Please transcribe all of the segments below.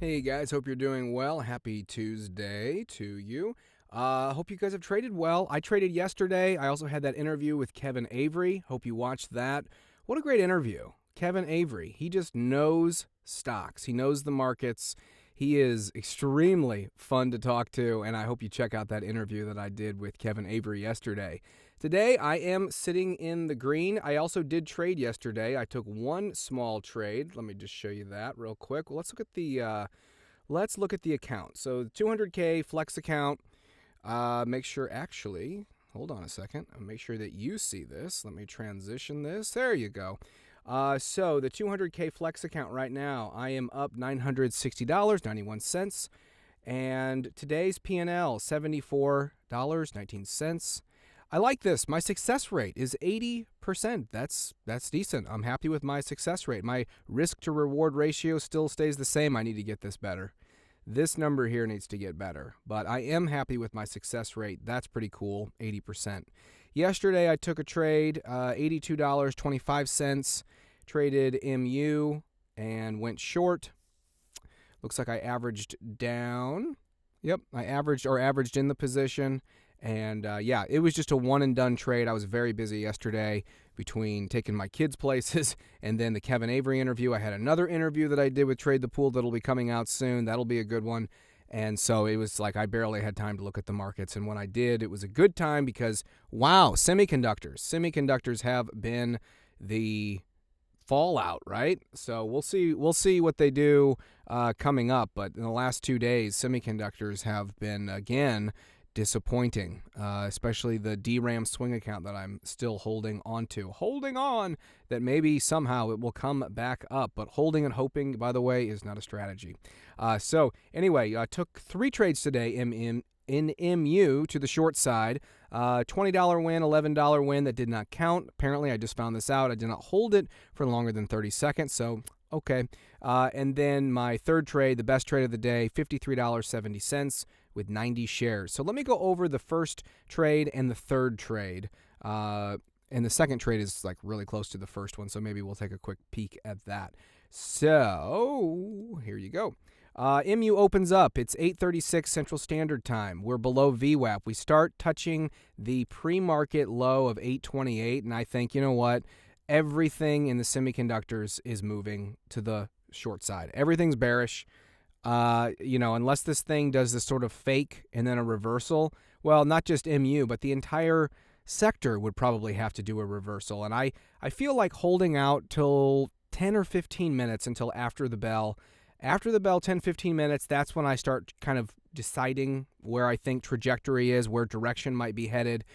Hey guys, hope you're doing well. Happy Tuesday to you. Hope you guys have traded well. I traded yesterday. I also had that interview with Kevin Avery. Hope you watched that. What a great interview. Kevin Avery, he just knows stocks, he knows the markets. He is extremely fun to talk to, and I hope you check out that interview that I did with Kevin Avery yesterday. Today, I am sitting in the green. I also did trade yesterday. I took one small trade. Let me just show you that real quick. Well, let's look at the account. So the 200K Flex account. Make sure actually, hold on a second. Make sure that you see this. Let me transition this. There you go. So the 200K Flex account right now, I am up $960.91. And today's P&L, $74.19. I like this. My success rate is 80%. That's decent. I'm happy with my success rate. My risk to reward ratio still stays the same. I need to get this better. This number here needs to get better, but I am happy with my success rate. That's pretty cool, 80%. Yesterday I took a trade, $82.25, traded MU and went short. Looks like I averaged down. Yep, I averaged in the position. And yeah, it was just a one and done trade. I was very busy yesterday between taking my kids places and then the Kevin Avery interview. I had another interview that I did with Trade the Pool that'll be coming out soon. That'll be a good one. And so it was like I barely had time to look at the markets. And when I did, it was a good time because, wow, semiconductors. Semiconductors have been the fallout, right? So we'll see what they do coming up. But in the last 2 days, semiconductors have been, again, disappointing, especially the DRAM swing account that I'm still holding on to. Holding on that maybe somehow it will come back up, but holding and hoping, by the way, is not a strategy. So anyway, I took 3 trades today in MU to the short side. $20 win, $11 win that did not count. Apparently, I just found this out. I did not hold it for longer than 30 seconds, so okay. And then my third trade, the best trade of the day, $53.70 with 90 shares. So let me go over the first trade and the third trade. And the second trade is like really close to the first one, so maybe we'll take a quick peek at that. So here you go. MU opens up. It's 8:36 Central Standard Time. We're below VWAP. We start touching the pre-market low of 828, and I think, you know what? Everything in the semiconductors is moving to the short side. Everything's bearish. Unless this thing does this sort of fake and then a reversal, well, not just MU, but the entire sector would probably have to do a reversal. And I feel like holding out till 10 or 15 minutes until after the bell. After the bell, 10, 15 minutes, that's when I start kind of deciding where I think trajectory is, where direction might be headed.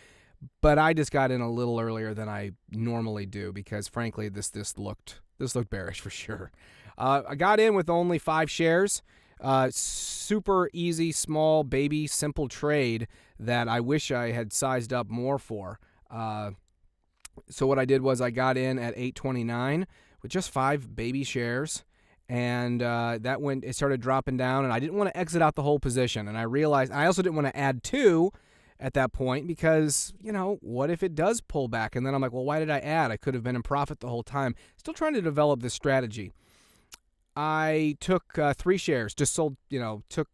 But I just got in a little earlier than I normally do because, frankly, this looked bearish for sure. I got in with only 5 shares. Super easy, small, baby, simple trade that I wish I had sized up more for. So what I did was I got in at 829 with just 5 baby shares. And it started dropping down, and I didn't want to exit out the whole position. And I realized I also didn't want to add 2 at that point because, what if it does pull back? And then I'm like, well, why did I add? I could have been in profit the whole time. Still trying to develop this strategy. I took 3 shares, just sold, took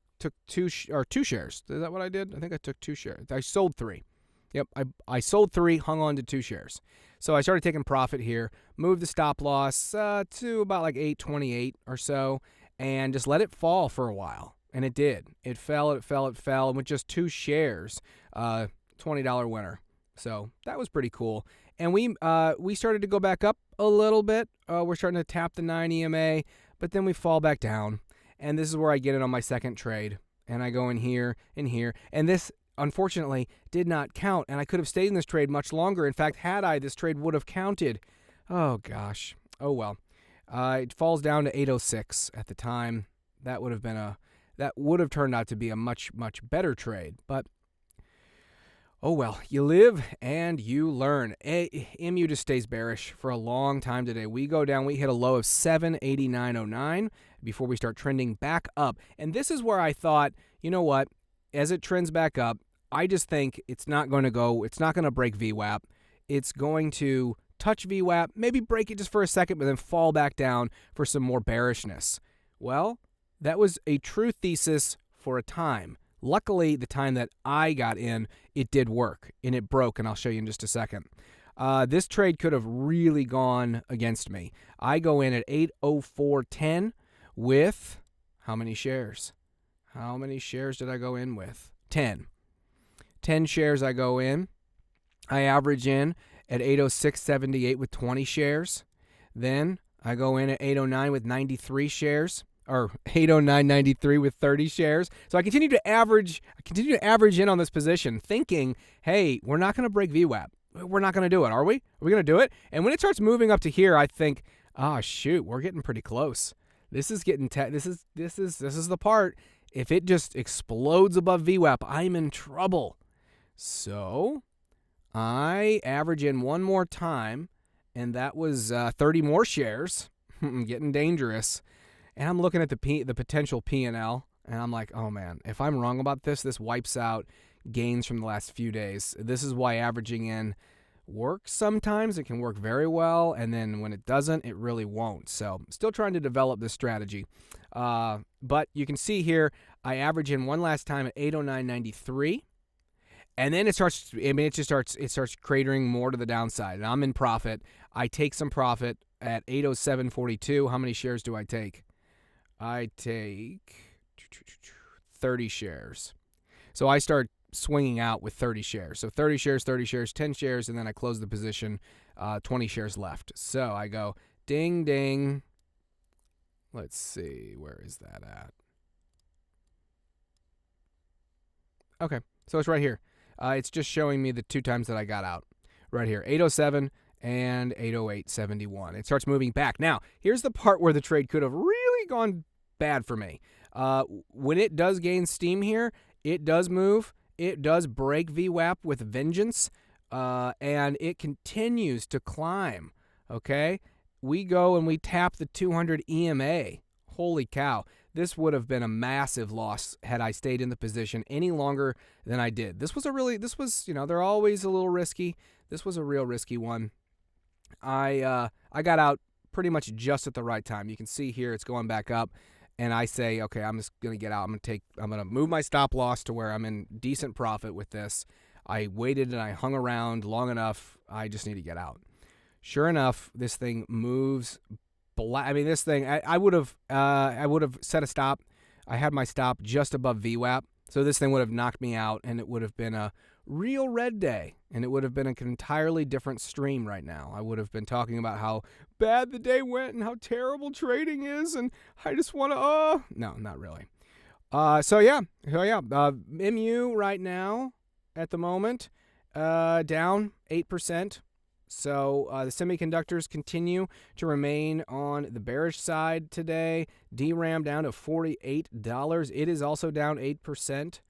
2 shares. Is that what I did? I think I took 2 shares. I sold 3. Yep, I sold 3, hung on to 2 shares. So I started taking profit here, moved the stop loss to about like 828 or so, and just let it fall for a while. And it did. It fell, and with just 2 shares, $20 winner. So that was pretty cool. And we started to go back up a little bit. We're starting to tap the 9 EMA, but then we fall back down. And this is where I get in on my second trade. And I go in here and here. And this, unfortunately, did not count. And I could have stayed in this trade much longer. In fact, this trade would have counted. Oh, gosh. Oh, well. It falls down to 806 at the time. That would have turned out to be a much, much better trade. But oh well, you live and you learn. MU just stays bearish for a long time today. We go down, we hit a low of 789.09 before we start trending back up. And this is where I thought, you know what, as it trends back up, I just think it's not going to break VWAP. It's going to touch VWAP, maybe break it just for a second, but then fall back down for some more bearishness. Well, That was a true thesis for a time. Luckily, the time that I got in, it did work, and it broke, and I'll show you in just a second. This trade could have really gone against me. I go in at 804.10 with how many shares? How many shares did I go in with? 10. 10 shares I go in. I average in at 806.78 with 20 shares. Then I go in at 809 with 93 shares, or 809.93 with 30 shares. So I continue to average in on this position, thinking, hey, we're not going to break VWAP. We're not going to do it, are we? Are we going to do it? And when it starts moving up to here, I think, shoot, we're getting pretty close. This is getting this is the part. If it just explodes above VWAP, I'm in trouble. So I average in one more time, and that was 30 more shares. Getting dangerous. And I'm looking at the potential P&L, and I'm like, oh man, if I'm wrong about this wipes out gains from the last few days. This is why averaging in works sometimes. It can work very well, and then when it doesn't, it really won't. So still trying to develop this strategy. But you can see here, I average in one last time at 809.93. And then it starts cratering more to the downside. And I'm in profit. I take some profit at 807.42. How many shares do I take? I take 30 shares. So I start swinging out with 30 shares. So 30 shares, 10 shares, and then I close the position, 20 shares left. So I go ding, ding. Let's see, where is that at? Okay, so it's right here. It's just showing me the two times that I got out. Right here, 807 and 808.71. It starts moving back. Now, here's the part where the trade could have really gone bad for me. When it does gain steam here, it does move. It does break VWAP with vengeance, and it continues to climb, okay? We go and we tap the 200 EMA. Holy cow. This would have been a massive loss had I stayed in the position any longer than I did. This was, they're always a little risky. This was a real risky one. I got out pretty much just at the right time. You can see here it's going back up, and I say, okay, I'm just going to get out. I'm going to move my stop loss to where I'm in decent profit with this. I waited and I hung around long enough. I just need to get out. Sure enough, this thing moves. This thing, I would have set a stop. I had my stop just above VWAP, so this thing would have knocked me out, and it would have been a real red day, and it would have been an entirely different stream right now. I would have been talking about how bad the day went and how terrible trading is, and I just want to, no, not really. MU right now at the moment, down 8%. So the semiconductors continue to remain on the bearish side today. DRAM down to $48. It is also down 8%.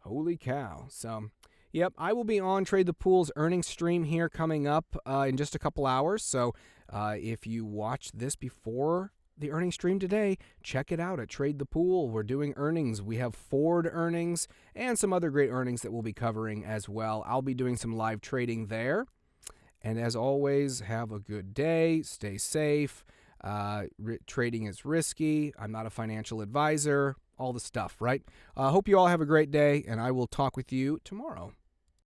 Holy cow. So, yep, I will be on Trade the Pool's earnings stream here coming up in just a couple hours. So if you watch this before the earnings stream today, check it out at Trade the Pool. We're doing earnings. We have Ford earnings and some other great earnings that we'll be covering as well. I'll be doing some live trading there. And as always, have a good day. Stay safe. Trading is risky. I'm not a financial advisor. All the stuff, right? Hope you all have a great day, and I will talk with you tomorrow.